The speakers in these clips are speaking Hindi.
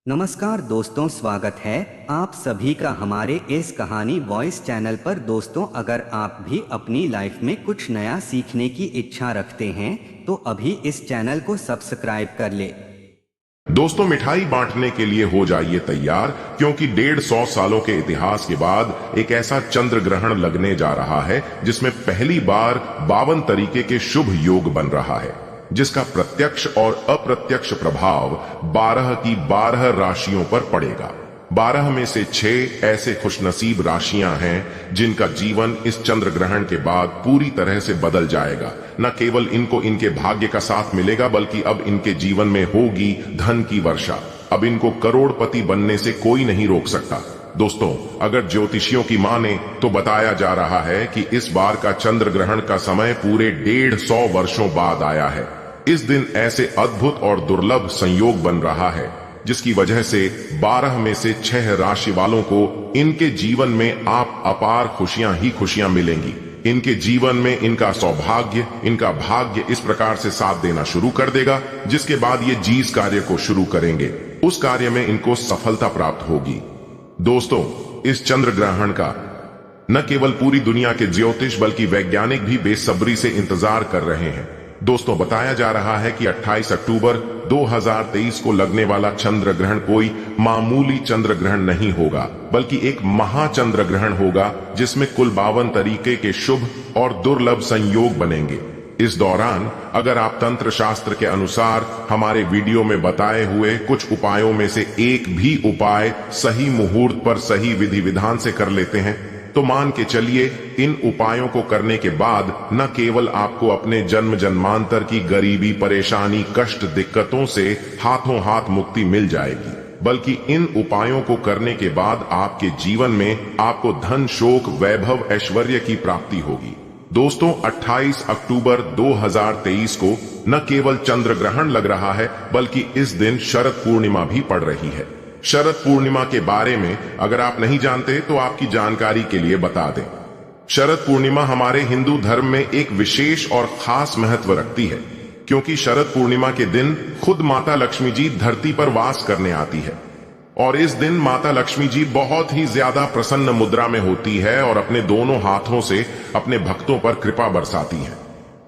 नमस्कार दोस्तों, स्वागत है आप सभी का हमारे इस कहानी वॉइस चैनल पर। दोस्तों, अगर आप भी अपनी लाइफ में कुछ नया सीखने की इच्छा रखते हैं तो अभी इस चैनल को सब्सक्राइब कर ले। दोस्तों, मिठाई बांटने के लिए हो जाइए तैयार, क्योंकि 150 सालों के इतिहास के बाद एक ऐसा चंद्र ग्रहण लगने जा रहा है जिसमें पहली बार 52 तरीके के शुभ योग बन रहा है, जिसका प्रत्यक्ष और अप्रत्यक्ष प्रभाव 12 की 12 राशियों पर पड़ेगा। 12 में से 6 ऐसे खुशनसीब राशियां हैं जिनका जीवन इस चंद्र ग्रहण के बाद पूरी तरह से बदल जाएगा। न केवल इनको इनके भाग्य का साथ मिलेगा, बल्कि अब इनके जीवन में होगी धन की वर्षा। अब इनको करोड़पति बनने से कोई नहीं रोक सकता। दोस्तों, अगर ज्योतिषियों की माने तो बताया जा रहा है कि इस बार का चंद्र ग्रहण का समय पूरे 150 वर्षों बाद आया है। इस दिन ऐसे अद्भुत और दुर्लभ संयोग बन रहा है जिसकी वजह से 12 में से 6 राशि वालों को इनके जीवन में आप अपार खुशियां ही खुशियां मिलेंगी। इनके जीवन में इनका सौभाग्य, इनका भाग्य इस प्रकार से साथ देना शुरू कर देगा, जिसके बाद ये जिस कार्य को शुरू करेंगे उस कार्य में इनको सफलता प्राप्त होगी। दोस्तों, इस चंद्र ग्रहण का न केवल पूरी दुनिया के ज्योतिष बल्कि वैज्ञानिक भी बेसब्री से इंतजार कर रहे हैं। दोस्तों, बताया जा रहा है कि 28 अक्टूबर 2023 को लगने वाला चंद्र ग्रहण कोई मामूली चंद्र ग्रहण नहीं होगा, बल्कि एक महाचंद्र ग्रहण होगा जिसमें कुल 52 तरीके के शुभ और दुर्लभ संयोग बनेंगे। इस दौरान अगर आप तंत्र शास्त्र के अनुसार हमारे वीडियो में बताए हुए कुछ उपायों में से एक भी उपाय सही मुहूर्त पर सही विधि विधान से कर लेते हैं तो मान के चलिए इन उपायों को करने के बाद न केवल आपको अपने जन्म जन्मांतर की गरीबी, परेशानी, कष्ट, दिक्कतों से हाथों हाथ मुक्ति मिल जाएगी, बल्कि इन उपायों को करने के बाद आपके जीवन में आपको धन, शोक, वैभव, ऐश्वर्य की प्राप्ति होगी। दोस्तों, 28 अक्टूबर 2023 को न केवल चंद्र ग्रहण लग रहा है, बल्कि इस दिन शरद पूर्णिमा भी पड़ रही है। शरद पूर्णिमा के बारे में अगर आप नहीं जानते तो आपकी जानकारी के लिए बता दें। शरद पूर्णिमा हमारे हिंदू धर्म में एक विशेष और खास महत्व रखती है, क्योंकि शरद पूर्णिमा के दिन खुद माता लक्ष्मी जी धरती पर वास करने आती है और इस दिन माता लक्ष्मी जी बहुत ही ज्यादा प्रसन्न मुद्रा में होती है और अपने दोनों हाथों से अपने भक्तों पर कृपा बरसाती है।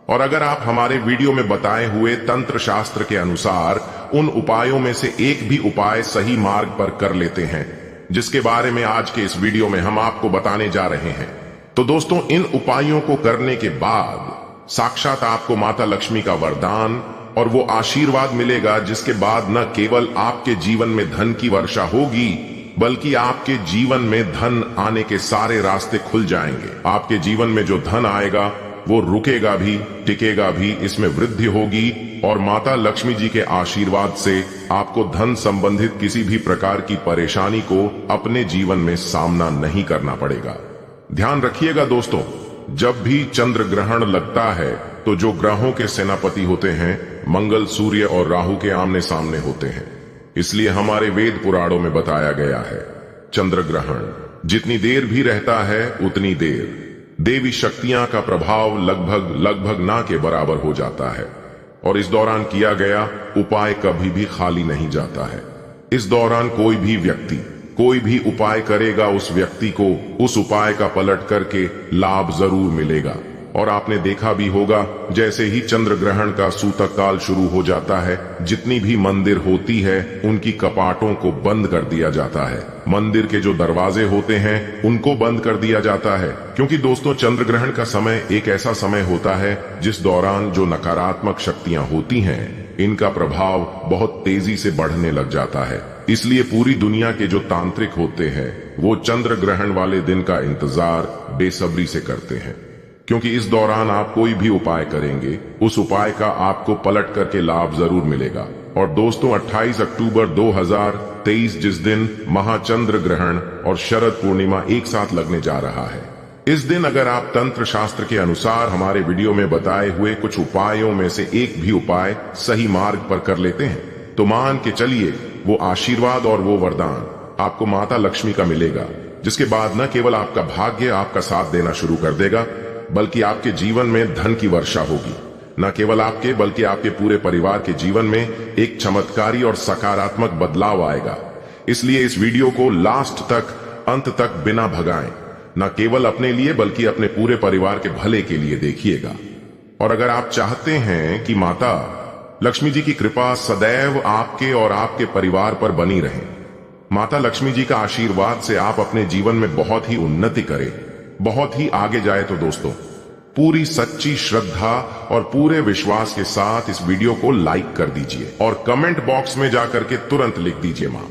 और अगर आप हमारे वीडियो में बताए हुए तंत्र शास्त्र के अनुसार उन उपायों में से एक भी उपाय सही मार्ग पर कर लेते हैं, जिसके बारे में आज के इस वीडियो में हम आपको बताने जा रहे हैं, तो दोस्तों इन उपायों को करने के बाद साक्षात आपको माता लक्ष्मी का वरदान और वो आशीर्वाद मिलेगा, जिसके बाद न केवल आपके जीवन में धन की वर्षा होगी, बल्कि आपके जीवन में धन आने के सारे रास्ते खुल जाएंगे। आपके जीवन में जो धन आएगा वो रुकेगा भी, टिकेगा भी, इसमें वृद्धि होगी और माता लक्ष्मी जी के आशीर्वाद से आपको धन संबंधित किसी भी प्रकार की परेशानी को अपने जीवन में सामना नहीं करना पड़ेगा। ध्यान रखिएगा दोस्तों, जब भी चंद्र ग्रहण लगता है तो जो ग्रहों के सेनापति होते हैं मंगल, सूर्य और राहु के आमने सामने होते हैं। इसलिए हमारे वेद पुराणों में बताया गया है, चंद्र ग्रहण जितनी देर भी रहता है उतनी देर देवी शक्तियां का प्रभाव लगभग ना के बराबर हो जाता है और इस दौरान किया गया उपाय कभी भी खाली नहीं जाता है। इस दौरान कोई भी व्यक्ति कोई भी उपाय करेगा, उस व्यक्ति को उस उपाय का पलट करके लाभ जरूर मिलेगा। और आपने देखा भी होगा, जैसे ही चंद्र ग्रहण का सूतक काल शुरू हो जाता है, जितनी भी मंदिर होती है उनकी कपाटों को बंद कर दिया जाता है। मंदिर के जो दरवाजे होते हैं उनको बंद कर दिया जाता है, क्योंकि दोस्तों चंद्र ग्रहण का समय एक ऐसा समय होता है जिस दौरान जो नकारात्मक शक्तियां होती हैं इनका प्रभाव बहुत तेजी से बढ़ने लग जाता है। इसलिए पूरी दुनिया के जो तांत्रिक होते हैं वो चंद्र ग्रहण वाले दिन का इंतजार बेसब्री से करते हैं, क्योंकि इस दौरान आप कोई भी उपाय करेंगे उस उपाय का आपको पलट करके लाभ जरूर मिलेगा। और दोस्तों, 28 अक्टूबर 2023 जिस दिन महाचंद्र ग्रहण और शरद पूर्णिमा एक साथ लगने जा रहा है, इस दिन अगर आप तंत्र शास्त्र के अनुसार हमारे वीडियो में बताए हुए कुछ उपायों में से एक भी उपाय सही मार्ग पर कर लेते हैं तो मान के चलिए वो आशीर्वाद और वो वरदान आपको माता लक्ष्मी का मिलेगा, जिसके बाद न केवल आपका भाग्य आपका साथ देना शुरू कर देगा, बल्कि आपके जीवन में धन की वर्षा होगी। न केवल आपके बल्कि आपके पूरे परिवार के जीवन में एक चमत्कारी और सकारात्मक बदलाव आएगा। इसलिए इस वीडियो को लास्ट तक, अंत तक बिना भगाएं, न केवल अपने लिए बल्कि अपने पूरे परिवार के भले के लिए देखिएगा। और अगर आप चाहते हैं कि माता लक्ष्मी जी की कृपा सदैव आपके और आपके परिवार पर बनी रहे, माता लक्ष्मी जी का आशीर्वाद से आप अपने जीवन में बहुत ही उन्नति करें, बहुत ही आगे जाए, तो दोस्तों पूरी सच्ची श्रद्धा और पूरे विश्वास के साथ इस वीडियो को लाइक कर दीजिए और कमेंट बॉक्स में जाकर के तुरंत लिख दीजिए मां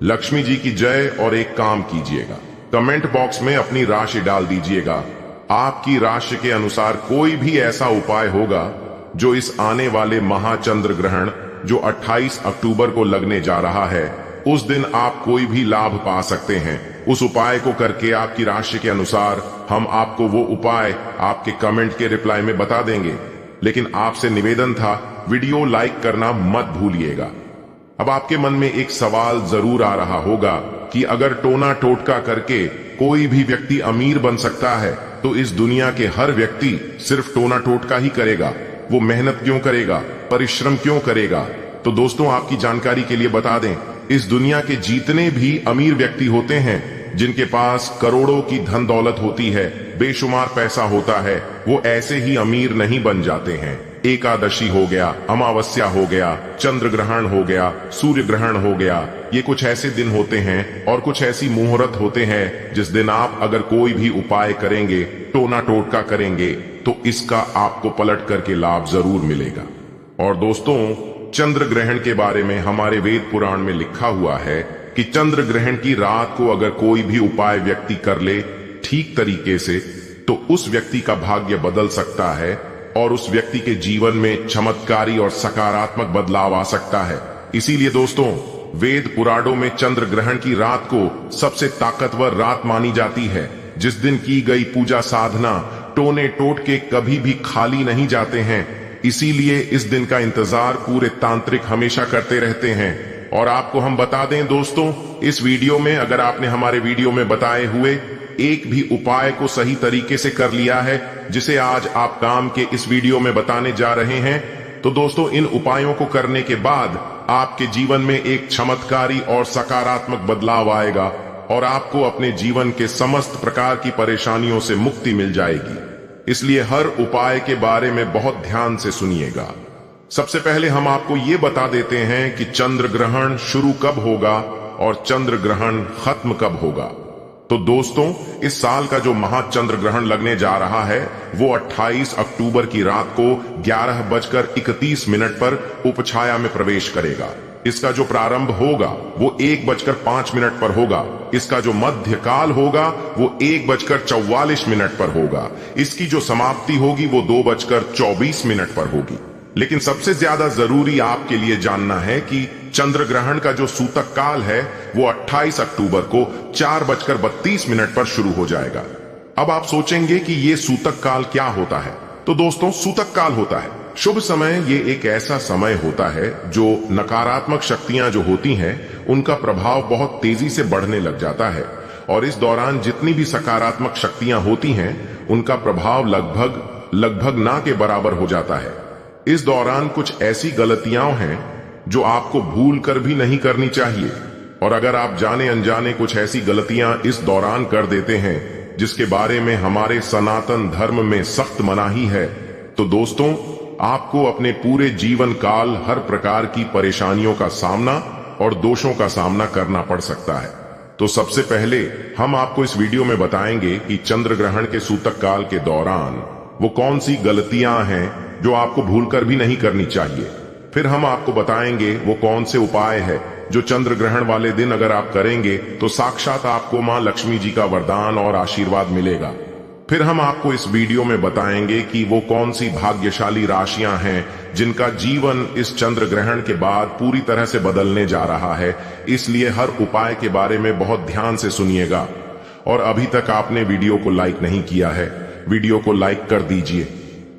लक्ष्मी जी की जय, और एक काम कीजिएगा, कमेंट बॉक्स में अपनी राशि डाल दीजिएगा। आपकी राशि के अनुसार कोई भी ऐसा उपाय होगा जो इस आने वाले महाचंद्र ग्रहण जो 28 अक्टूबर को लगने जा रहा है, उस दिन आप कोई भी लाभ पा सकते हैं। उस उपाय को करके आपकी राशि के अनुसार हम आपको वो उपाय आपके कमेंट के रिप्लाई में बता देंगे। लेकिन आपसे निवेदन था, वीडियो लाइक करना मत भूलिएगा। अब आपके मन में एक सवाल जरूर आ रहा होगा कि अगर टोना टोटका करके कोई भी व्यक्ति अमीर बन सकता है, तो इस दुनिया के हर व्यक्ति सिर्फ टोना टोटका ही करेगा, वो मेहनत क्यों करेगा, परिश्रम क्यों करेगा? तो दोस्तों आपकी जानकारी के लिए बता दें, इस दुनिया के जितने भी अमीर व्यक्ति होते हैं, जिनके पास करोड़ों की धन दौलत होती है, बेशुमार पैसा होता है, वो ऐसे ही अमीर नहीं बन जाते हैं। एकादशी हो गया, अमावस्या हो गया, चंद्र ग्रहण हो गया, सूर्य ग्रहण हो गया, ये कुछ ऐसे दिन होते हैं और कुछ ऐसी मुहूर्त होते हैं जिस दिन आप अगर कोई भी उपाय करेंगे, टोना टोटका करेंगे, तो इसका आपको पलट करके लाभ जरूर मिलेगा। और दोस्तों चंद्र ग्रहण के बारे में हमारे वेद पुराण में लिखा हुआ है कि चंद्र ग्रहण की रात को अगर कोई भी उपाय व्यक्ति कर ले ठीक तरीके से, तो उस व्यक्ति का भाग्य बदल सकता है और उस व्यक्ति के जीवन में चमत्कारी और सकारात्मक बदलाव आ सकता है। इसीलिए दोस्तों वेद पुराणों में चंद्र ग्रहण की रात को सबसे ताकतवर रात मानी जाती है, जिस दिन की गई पूजा साधना, टोने टोटके कभी भी खाली नहीं जाते हैं। इसीलिए इस दिन का इंतजार पूरे तांत्रिक हमेशा करते रहते हैं। और आपको हम बता दें दोस्तों, इस वीडियो में अगर आपने हमारे वीडियो में बताए हुए एक भी उपाय को सही तरीके से कर लिया है, जिसे आज आप काम के इस वीडियो में बताने जा रहे हैं, तो दोस्तों इन उपायों को करने के बाद आपके जीवन में एक चमत्कारी और सकारात्मक बदलाव आएगा और आपको अपने जीवन के समस्त प्रकार की परेशानियों से मुक्ति मिल जाएगी। इसलिए हर उपाय के बारे में बहुत ध्यान से सुनिएगा। सबसे पहले हम आपको ये बता देते हैं कि चंद्र ग्रहण शुरू कब होगा और चंद्र ग्रहण खत्म कब होगा। तो दोस्तों इस साल का जो महाचंद्र ग्रहण लगने जा रहा है वो 28 अक्टूबर की रात को 11:31 पर उपछाया में प्रवेश करेगा। इसका जो प्रारंभ होगा वो 1:05 पर होगा। इसका जो मध्य काल होगा वो 1:44 पर होगा। इसकी जो समाप्ति होगी वो 2:24 पर होगी। लेकिन सबसे ज्यादा जरूरी आपके लिए जानना है कि चंद्र ग्रहण का जो सूतक काल है वो 28 अक्टूबर को 4:32 पर शुरू हो जाएगा। अब आप सोचेंगे कि ये सूतक काल क्या होता है? तो दोस्तों सूतक काल होता है शुभ समय। ये एक ऐसा समय होता है जो नकारात्मक शक्तियां जो होती हैं उनका प्रभाव बहुत तेजी से बढ़ने लग जाता है, और इस दौरान जितनी भी सकारात्मक शक्तियां होती हैं उनका प्रभाव लगभग ना के बराबर हो जाता है। इस दौरान कुछ ऐसी गलतियां हैं जो आपको भूल कर भी नहीं करनी चाहिए, और अगर आप जाने अनजाने कुछ ऐसी गलतियां इस दौरान कर देते हैं जिसके बारे में हमारे सनातन धर्म में सख्त मनाही है, तो दोस्तों आपको अपने पूरे जीवन काल हर प्रकार की परेशानियों का सामना और दोषों का सामना करना पड़ सकता है। तो सबसे पहले हम आपको इस वीडियो में बताएंगे कि चंद्र ग्रहण के सूतक काल के दौरान वो कौन सी गलतियां हैं जो आपको भूलकर भी नहीं करनी चाहिए। फिर हम आपको बताएंगे वो कौन से उपाय है जो चंद्र ग्रहण वाले दिन अगर आप करेंगे तो साक्षात आपको मां लक्ष्मी जी का वरदान और आशीर्वाद मिलेगा। फिर हम आपको इस वीडियो में बताएंगे कि वो कौन सी भाग्यशाली राशियां हैं जिनका जीवन इस चंद्र ग्रहण के बाद पूरी तरह से बदलने जा रहा है। इसलिए हर उपाय के बारे में बहुत ध्यान से सुनिएगा। और अभी तक आपने वीडियो को लाइक नहीं किया है, वीडियो को लाइक कर दीजिए।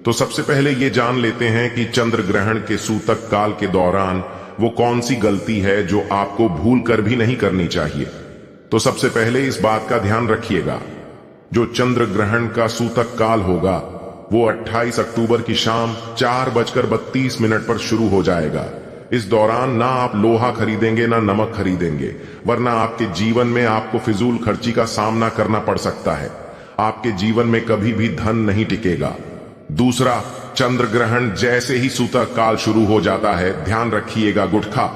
तो सबसे पहले ये जान लेते हैं कि चंद्र ग्रहण के सूतक काल के दौरान वो कौन सी गलती है जो आपको भूल कर भी नहीं करनी चाहिए। तो सबसे पहले इस बात का ध्यान रखिएगा, जो चंद्र ग्रहण का सूतक काल होगा वो 28 अक्टूबर की शाम 4:32 पर शुरू हो जाएगा। इस दौरान ना आप लोहा खरीदेंगे ना नमक खरीदेंगे, वरना आपके जीवन में आपको फिजूल खर्ची का सामना करना पड़ सकता है। आपके जीवन में कभी भी धन नहीं टिकेगा। दूसरा, चंद्र ग्रहण जैसे ही सूतक काल शुरू हो जाता है, ध्यान रखिएगा, गुटखा,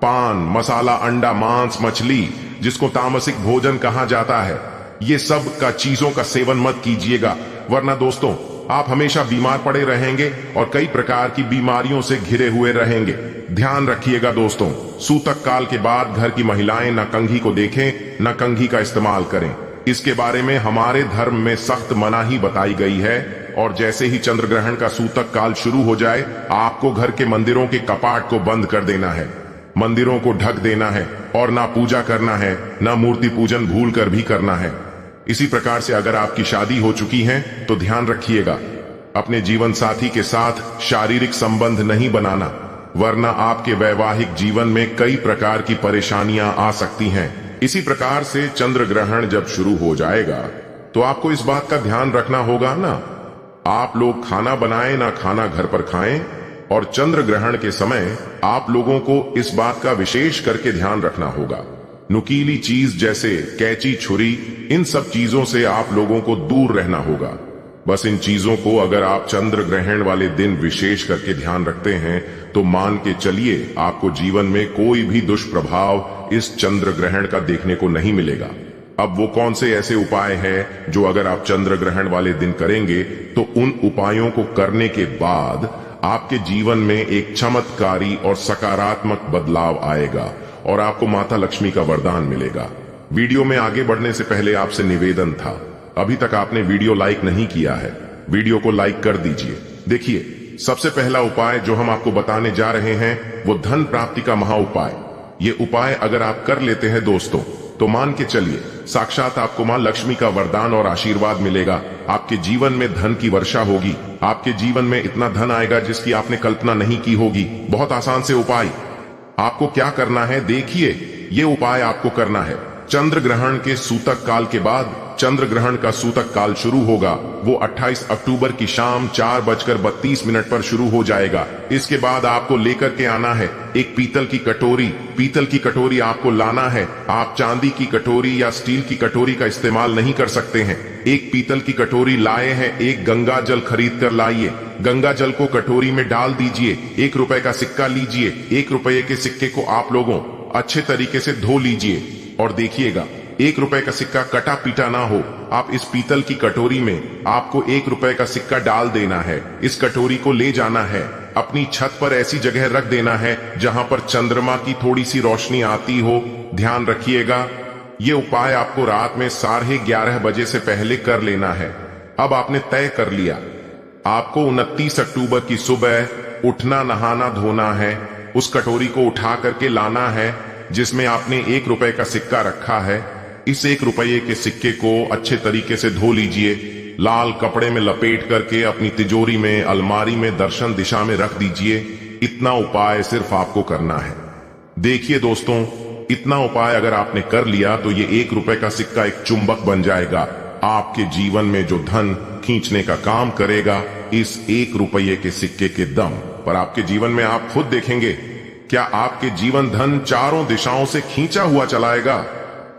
पान, मसाला, अंडा, मांस, मछली, जिसको तामसिक भोजन कहा जाता है, ये सब का चीजों का सेवन मत कीजिएगा, वरना दोस्तों आप हमेशा बीमार पड़े रहेंगे और कई प्रकार की बीमारियों से घिरे हुए रहेंगे। ध्यान रखिएगा दोस्तों, सूतक काल के बाद घर की महिलाएं न कंघी को देखें न कंघी का इस्तेमाल करें। इसके बारे में हमारे धर्म में सख्त मनाही बताई गई है। और जैसे ही चंद्र ग्रहण का सूतक काल शुरू हो जाए, आपको घर के मंदिरों के कपाट को बंद कर देना है, मंदिरों को ढक देना है और ना पूजा करना है, ना मूर्ति पूजन भूल कर भी करना है। इसी प्रकार से अगर आपकी शादी हो चुकी है तो ध्यान रखिएगा, अपने जीवन साथी के साथ शारीरिक संबंध नहीं बनाना, वरना आपके वैवाहिक जीवन में कई प्रकार की परेशानियां आ सकती हैं। इसी प्रकार से चंद्र ग्रहण जब शुरू हो जाएगा तो आपको इस बात का ध्यान रखना होगा ना, आप लोग खाना बनाएं ना खाना घर पर खाएं। और चंद्र ग्रहण के समय आप लोगों को इस बात का विशेष करके ध्यान रखना होगा, नुकीली चीज जैसे कैंची, छुरी, इन सब चीजों से आप लोगों को दूर रहना होगा। बस इन चीजों को अगर आप चंद्र ग्रहण वाले दिन विशेष करके ध्यान रखते हैं तो मान के चलिए आपको जीवन में कोई भी दुष्प्रभाव इस चंद्र ग्रहण का देखने को नहीं मिलेगा। अब वो कौन से ऐसे उपाय हैं जो अगर आप चंद्र ग्रहण वाले दिन करेंगे तो उन उपायों को करने के बाद आपके जीवन में एक चमत्कारी और सकारात्मक बदलाव आएगा और आपको माता लक्ष्मी का वरदान मिलेगा। वीडियो में आगे बढ़ने से पहले आपसे निवेदन था, अभी तक आपने वीडियो लाइक नहीं किया है, वीडियो को लाइक कर दीजिए। देखिए, सबसे पहला उपाय जो हम आपको बताने जा रहे हैं वो धन प्राप्ति का महा उपाय। ये उपाय अगर आप कर लेते हैं दोस्तों तो मान के चलिए साक्षात आपको मां लक्ष्मी का वरदान और आशीर्वाद मिलेगा। आपके जीवन में धन की वर्षा होगी, आपके जीवन में इतना धन आएगा जिसकी आपने कल्पना नहीं की होगी। बहुत आसान से उपाय, आपको क्या करना है देखिए, ये उपाय आपको करना है। चंद्र ग्रहण के सूतक काल के बाद चंद्र ग्रहण का सूतक काल शुरू होगा, वो 28 अक्टूबर की शाम 4:32 पर शुरू हो जाएगा। इसके बाद आपको लेकर के आना है एक पीतल की कटोरी। पीतल की कटोरी आपको लाना है, आप चांदी की कटोरी या स्टील की कटोरी का इस्तेमाल नहीं कर सकते हैं। एक पीतल की कटोरी लाए हैं, एक गंगा जल खरीद कर लाइए, गंगा जल को कटोरी में डाल दीजिए, 1 रुपए का सिक्का लीजिए, 1 रुपए के सिक्के को आप लोगों अच्छे तरीके से धो लीजिए और देखिएगा 1 रुपए का सिक्का कटा पीटा ना हो। आप इस पीतल की कटोरी में आपको 1 रुपए का सिक्का डाल देना है। इस कटोरी को ले जाना है, अपनी छत पर ऐसी जगह रख देना है जहां पर चंद्रमा की थोड़ी सी रोशनी आती हो। ध्यान रखिएगा, ये उपाय आपको रात में 11:30 बजे से पहले कर लेना है। अब आपने तय कर लिया, आपको 29 अक्टूबर की सुबह उठना, नहाना, धोना है, उस कटोरी को उठा करके लाना है जिसमें आपने 1 रुपए का सिक्का रखा है। इस 1 रुपये के सिक्के को अच्छे तरीके से धो लीजिए, लाल कपड़े में लपेट करके अपनी तिजोरी में, अलमारी में दर्शन दिशा में रख दीजिए। इतना उपाय सिर्फ आपको करना है। देखिए दोस्तों, इतना उपाय अगर आपने कर लिया तो ये 1 रुपए का सिक्का एक चुंबक बन जाएगा, आपके जीवन में जो धन खींचने का काम करेगा इस 1 रुपये के सिक्के के दम पर आपके जीवन में आप खुद देखेंगे क्या आपके जीवन धन चारों दिशाओं से खींचा हुआ चलाएगा।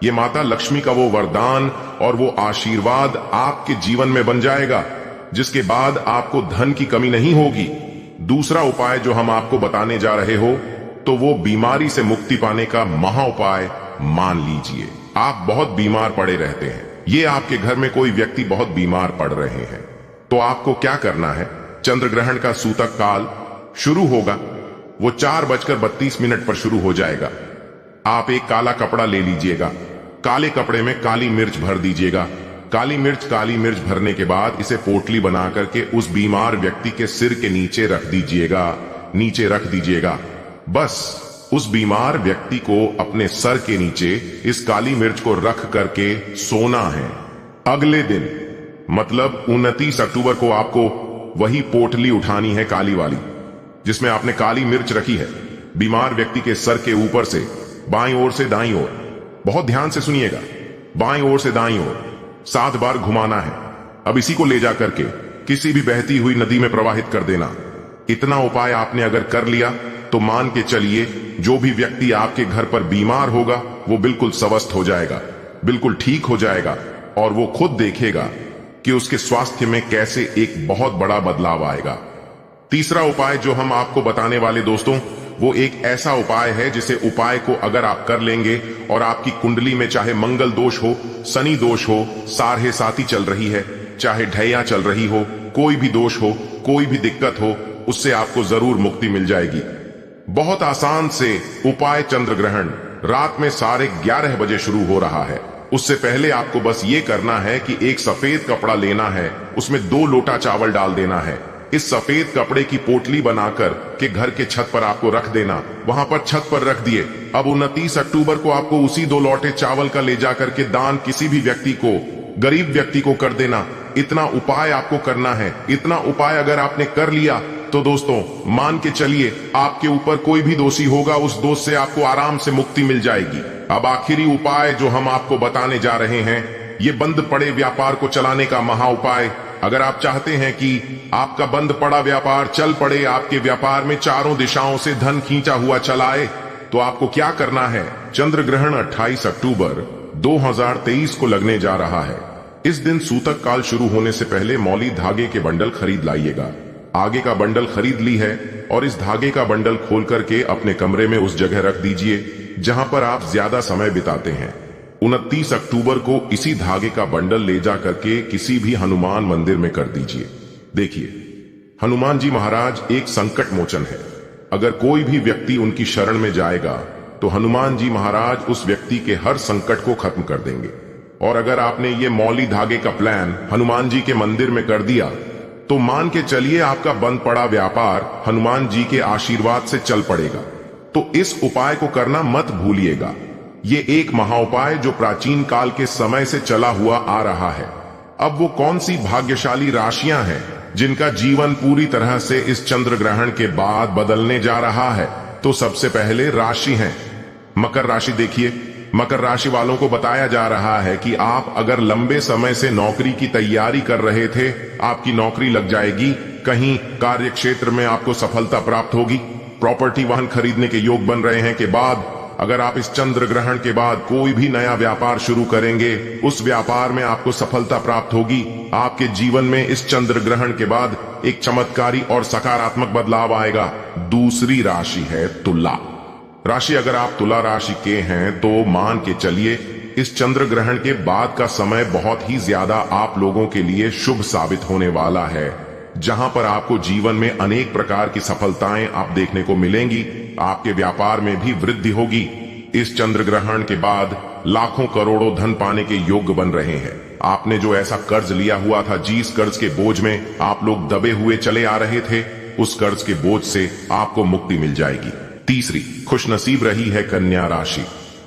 ये माता लक्ष्मी का वो वरदान और वो आशीर्वाद आपके जीवन में बन जाएगा, जिसके बाद आपको धन की कमी नहीं होगी। दूसरा उपाय जो हम आपको बताने जा रहे हो तो वो बीमारी से मुक्ति पाने का महा उपाय। मान लीजिए आप बहुत बीमार पड़े रहते हैं, ये आपके घर में कोई व्यक्ति बहुत बीमार पड़ रहे हैं, तो आपको क्या करना है, चंद्र ग्रहण का सूतक काल शुरू होगा, वो 4:32 पर शुरू हो जाएगा। आप एक काला कपड़ा ले लीजिएगा, काले कपड़े में काली मिर्च भर दीजिएगा। काली मिर्च भरने के बाद इसे पोटली बना करके उस बीमार व्यक्ति के सिर के नीचे रख दीजिएगा। बस उस बीमार व्यक्ति को अपने सर के नीचे इस काली मिर्च को रख करके सोना है। अगले दिन मतलब 29 अक्टूबर को आपको वही पोटली उठानी है, काली वाली, जिसमें आपने काली मिर्च रखी है, बीमार व्यक्ति के सर के ऊपर से बाईं ओर से दाईं ओर, बहुत ध्यान से सुनिएगा, बाईं ओर से दाईं ओर 7 बार घुमाना है। अब इसी को ले जा करके किसी भी बहती हुई नदी में प्रवाहित कर देना। इतना उपाय आपने अगर कर लिया तो मान के चलिए जो भी व्यक्ति आपके घर पर बीमार होगा वो बिल्कुल स्वस्थ हो जाएगा, बिल्कुल ठीक हो जाएगा और वो खुद देखेगा कि उसके स्वास्थ्य में कैसे एक बहुत बड़ा बदलाव आएगा। तीसरा उपाय जो हम आपको बताने वाले दोस्तों, वो एक ऐसा उपाय है जिसे उपाय को अगर आप कर लेंगे और आपकी कुंडली में चाहे मंगल दोष हो, शनि दोष हो, सारहे साती चल रही है, चाहे ढैया चल रही हो, कोई भी दोष हो, कोई भी दिक्कत हो, उससे आपको जरूर मुक्ति मिल जाएगी। बहुत आसान से उपाय चंद्र ग्रहण रात में 11:30 बजे शुरू हो रहा है। उससे पहले आपको बस ये करना है कि एक सफेद कपड़ा लेना है, उसमें 2 लोटा चावल डाल देना है। इस सफेद कपड़े की पोटली बनाकर के घर के छत पर आपको रख देना, वहां पर छत पर रख दिए। अब 29 अक्टूबर को आपको उसी 2 लोटे चावल का ले जाकर के दान किसी भी व्यक्ति को, गरीब व्यक्ति को कर देना। इतना उपाय आपको करना है। इतना उपाय अगर आपने कर लिया तो दोस्तों मान के चलिए आपके ऊपर कोई भी दोषी होगा, उस दोष से आपको आराम से मुक्ति मिल जाएगी। अब आखिरी उपाय जो हम आपको बताने जा रहे हैं, ये बंद पड़े व्यापार को चलाने का महा उपाय। अगर आप चाहते हैं कि आपका बंद पड़ा व्यापार चल पड़े, आपके व्यापार में चारों दिशाओं से धन खींचा हुआ चलाए, तो आपको क्या करना है? चंद्र ग्रहण 28 अक्टूबर 2023 को लगने जा रहा है। इस दिन सूतक काल शुरू होने से पहले मौली धागे के बंडल खरीद लाइएगा। आगे का बंडल खरीद ली है और इस धागे का बंडल खोल करके अपने कमरे में उस जगह रख दीजिए जहां पर आप ज्यादा समय बिताते हैं। 29 अक्टूबर को इसी धागे का बंडल ले जा करके किसी भी हनुमान मंदिर में कर दीजिए। देखिए, हनुमान जी महाराज एक संकट मोचन है। अगर कोई भी व्यक्ति उनकी शरण में जाएगा तो हनुमान जी महाराज उस व्यक्ति के हर संकट को खत्म कर देंगे। और अगर आपने ये मौली धागे का प्लान हनुमान जी के मंदिर में कर दिया तो मान के चलिए आपका बंद पड़ा व्यापार हनुमान जी के आशीर्वाद से चल पड़ेगा। तो इस उपाय को करना मत भूलिएगा। ये एक महाउपाय जो प्राचीन काल के समय से चला हुआ आ रहा है। अब वो कौन सी भाग्यशाली राशियां हैं जिनका जीवन पूरी तरह से इस चंद्र ग्रहण के बाद बदलने जा रहा है? तो सबसे पहले राशि है मकर राशि। देखिए, मकर राशि वालों को बताया जा रहा है कि आप अगर लंबे समय से नौकरी की तैयारी कर रहे थे, आपकी नौकरी लग जाएगी। कहीं कार्य क्षेत्र में आपको सफलता प्राप्त होगी। प्रॉपर्टी वाहन खरीदने के योग बन रहे हैं के बाद अगर आप इस चंद्र ग्रहण के बाद कोई भी नया व्यापार शुरू करेंगे, उस व्यापार में आपको सफलता प्राप्त होगी। आपके जीवन में इस चंद्र ग्रहण के बाद एक चमत्कारी और सकारात्मक बदलाव आएगा। दूसरी राशि है तुला राशि। अगर आप तुला राशि के हैं तो मान के चलिए इस चंद्र ग्रहण के बाद का समय बहुत ही ज्यादा आप लोगों के लिए शुभ साबित होने वाला है, जहां पर आपको जीवन में अनेक प्रकार की सफलताएं आप देखने को मिलेंगी। आपके व्यापार में भी वृद्धि होगी। इस चंद्र ग्रहण के बाद लाखों करोड़ों धन पाने के योग्य बन रहे हैं। आपने जो ऐसा कर्ज लिया हुआ था, जिस कर्ज के बोझ में आप लोग दबे हुए चले आ रहे थे, उस कर्ज के बोझ से आपको मुक्ति मिल जाएगी। तीसरी खुशनसीब रही है कन्या राशि।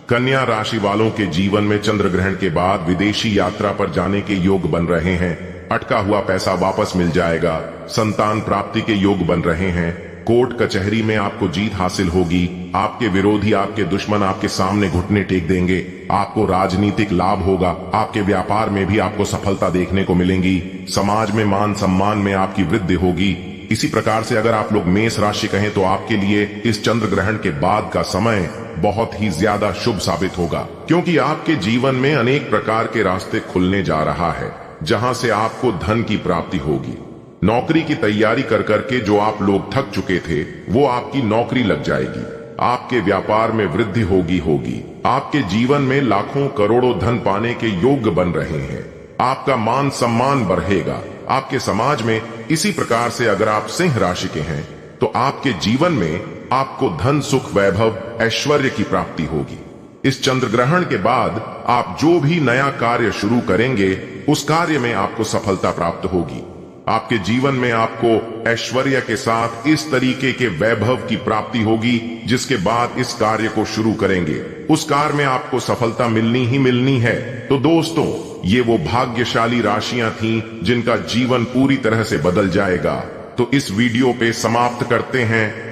कन्या राशि वालों के जीवन में चंद्र ग्रहण के बाद विदेशी यात्रा पर जाने के योग बन रहे हैं। अटका हुआ पैसा वापस मिल जाएगा। संतान प्राप्ति के योग बन रहे हैं। कोर्ट कचहरी में आपको जीत हासिल होगी। आपके विरोधी, आपके दुश्मन आपके सामने घुटने टेक देंगे। आपको राजनीतिक लाभ होगा। आपके व्यापार में भी आपको सफलता देखने को मिलेंगी। समाज में मान सम्मान में आपकी वृद्धि होगी। इसी प्रकार से अगर आप लोग मेष राशि कहें तो आपके लिए इस चंद्र ग्रहण के बाद का समय बहुत ही ज्यादा शुभ साबित होगा, क्योंकि आपके जीवन में अनेक प्रकार के रास्ते खुलने जा रहा है, जहां से आपको धन की प्राप्ति होगी। नौकरी की तैयारी कर करके जो आप लोग थक चुके थे, वो आपकी नौकरी लग जाएगी। आपके व्यापार में वृद्धि होगी। आपके जीवन में लाखों करोड़ों धन पाने के योग्य बन रहे हैं। आपका मान सम्मान बढ़ेगा आपके समाज में। इसी प्रकार से अगर आप सिंह राशि के हैं तो आपके जीवन में आपको धन, सुख, वैभव, ऐश्वर्य की प्राप्ति होगी। इस चंद्र ग्रहण के बाद आप जो भी नया कार्य शुरू करेंगे, उस कार्य में आपको सफलता प्राप्त होगी। आपके जीवन में आपको ऐश्वर्य के साथ इस तरीके के वैभव की प्राप्ति होगी, जिसके बाद इस कार्य को शुरू करेंगे, उस कार्य में आपको सफलता मिलनी ही मिलनी है। तो दोस्तों, ये वो भाग्यशाली राशियां थीं जिनका जीवन पूरी तरह से बदल जाएगा। तो इस वीडियो पे समाप्त करते हैं।